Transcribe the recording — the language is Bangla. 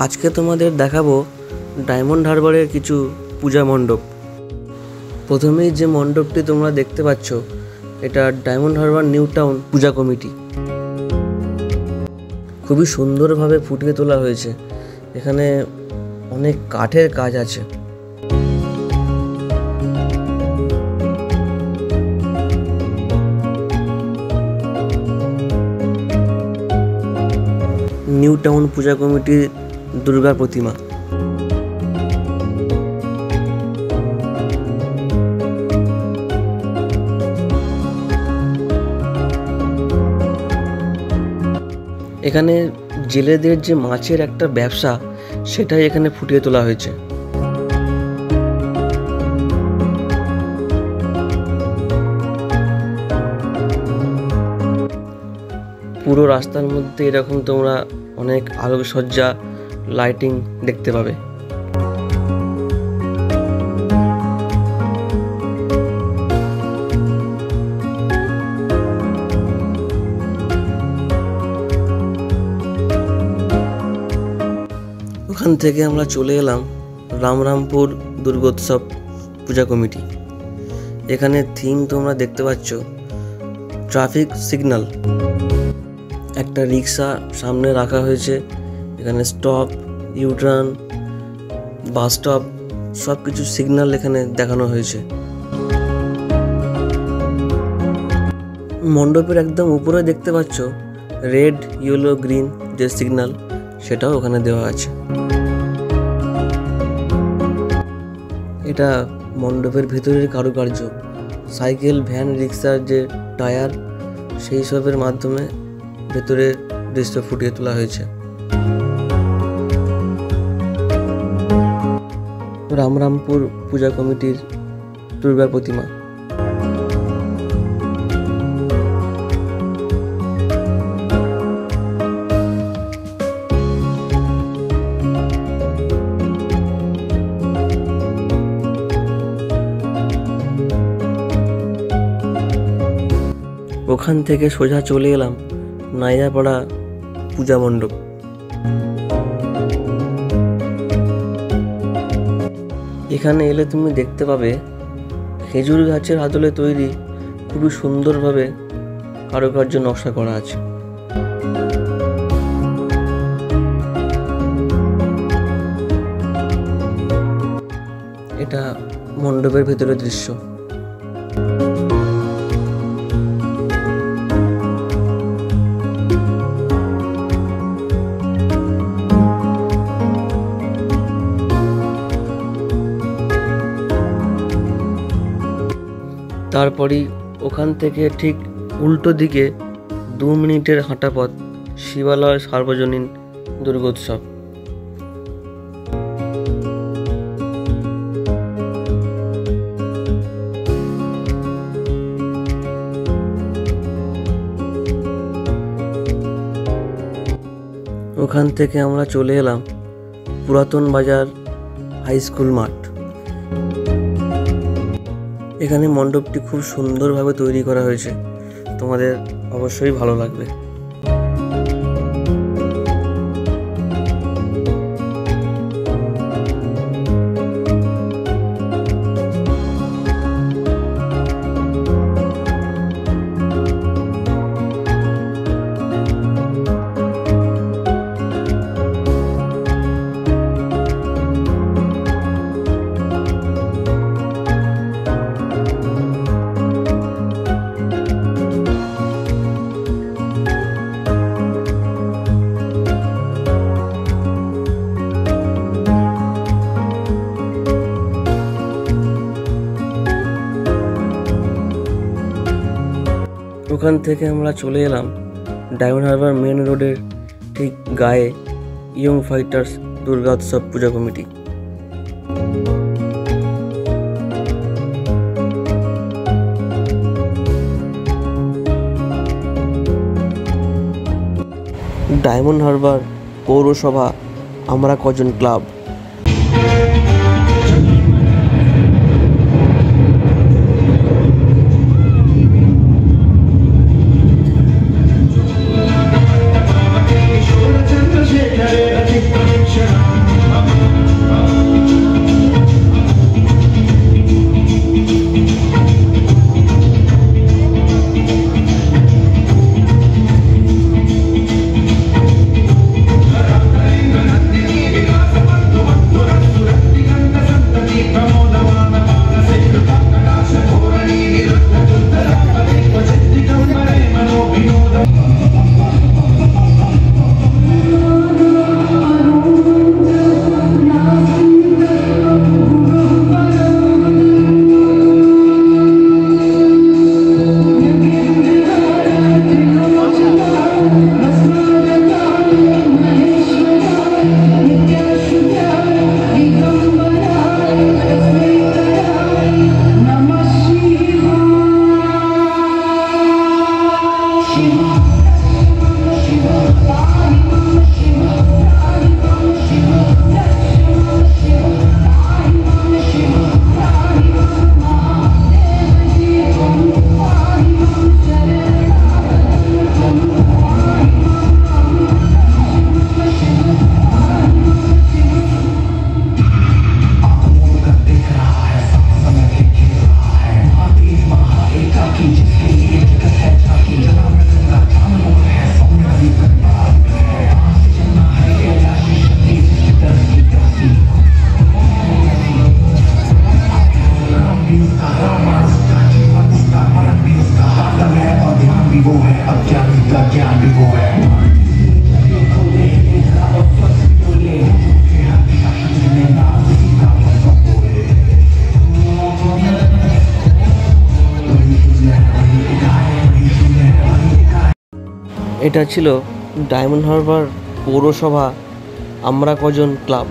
আজকে তোমাদের দেখাবো ডায়মন্ড হারবারের কিছু পূজা মণ্ডপ। প্রথমেই যে মণ্ডপটি তোমরা দেখতে পাচ্ছ এটা ডায়মন্ড হারবার নিউ টাউন পূজা কমিটি। খুবই সুন্দরভাবে ফুটিয়ে তোলা হয়েছে। এখানে অনেক কাঠের কাজ আছে। নিউ টাউন পূজা কমিটির দুর্গা প্রতিমা। এখানে জেলেদের যে মাছের একটা ব্যবসা সেটাই এখানে ফুটিয়ে তোলা হয়েছে। পুরো রাস্তার মধ্যে এরকম তোমরা অনেক আলোকসজ্জা লাইটিং দেখতে পাবে। ওখান থেকে আমরা চলে এলাম রামরামপুর দুর্গোৎসব পূজা কমিটি। এখানে থিম তোমরা দেখতে পাচ্ছ ট্রাফিক সিগন্যাল। একটা রিক্সা সামনে রাখা হয়েছে। এখানে স্টপ, ইউটার্ন, বাস স্টপ সব কিছু সিগন্যাল এখানে দেখানো হয়েছে। মণ্ডপের একদম উপরে দেখতে পাচ্ছ রেড, ইয়েলো, গ্রিন যে সিগন্যাল সেটাও ওখানে দেওয়া আছে। এটা মণ্ডপের ভিতরের কারুকার্য। সাইকেল, ভ্যান, রিক্সার যে টায়ার সেই সবের মাধ্যমে ভেতরের দৃশ্য ফুটিয়ে তোলা হয়েছে। রামরামপুর পূজা কমিটির দুর্গা প্রতিমা। ওখান থেকে সোজা চলে এলাম নাইয়াপাড়া পূজা মণ্ডপ। এখানে এলে তুমি দেখতে পাবে খেজুর গাছের আদলে তৈরি খুবই সুন্দরভাবে কারুকার্য নকশা করা আছে। এটা মণ্ডপের ভেতরের দৃশ্য। তারপরই ওখান থেকে ঠিক উল্টো দিকে 2 মিনিটের হাঁটা পথ শিবালয় সার্বজনীন দুর্গোৎসব। ওখান থেকে আমরা চলে এলাম পুরাতন বাজার হাই স্কুল মাঠ। এখানে মণ্ডপটি খুব সুন্দরভাবে তৈরি করা হয়েছে, তোমাদের অবশ্যই ভালো লাগবে। ওখান থেকে আমরা চলে এলাম ডায়মন্ড হারবার মেন রোডের ঠিক গায়ে ইয়ং ফাইটার্স দুর্গা উৎসব পূজা কমিটি। ডায়মন্ড হারবার পৌরসভা আমরা কজন ক্লাব। Shut এটা ছিল ডায়মন্ড হারবার পৌরসভা আমরা কজন ক্লাব।